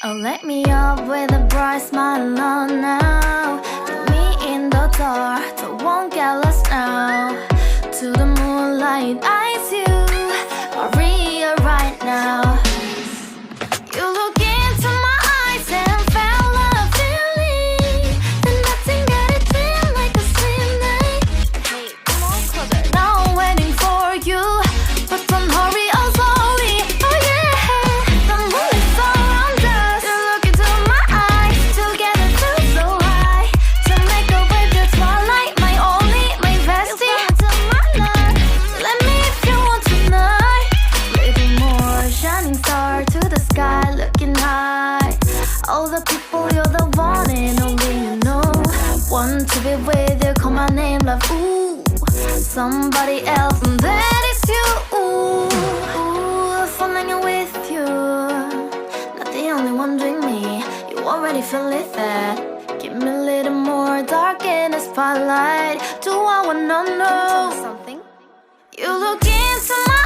Oh, let me up with a bright smile on now. Put me in the dark, so won't get lost now. To the moonlight, eyes you, Maria right now. You look into my eyes and felt a feeling that nothing got it feel like a slim night. Hey, come on closer. Now I'm waiting for you, but don't hurry, oh slowly. Oh yeah, the moonlight's around us. You look into my eyes, together feel so high. To make a way through twilight, my only, my bestie. You fall into my life, let me if you want tonight. Little more shining star to the sky, looking high. All the people, you're the one and only you know. Want to be with you, call my name, love, ooh. Somebody else, and that is you, ooh. Ooh, falling in with you. Not the only one doing me, you already feel it there. Give me a little more dark in the spotlight. Do I wanna know something? You look into my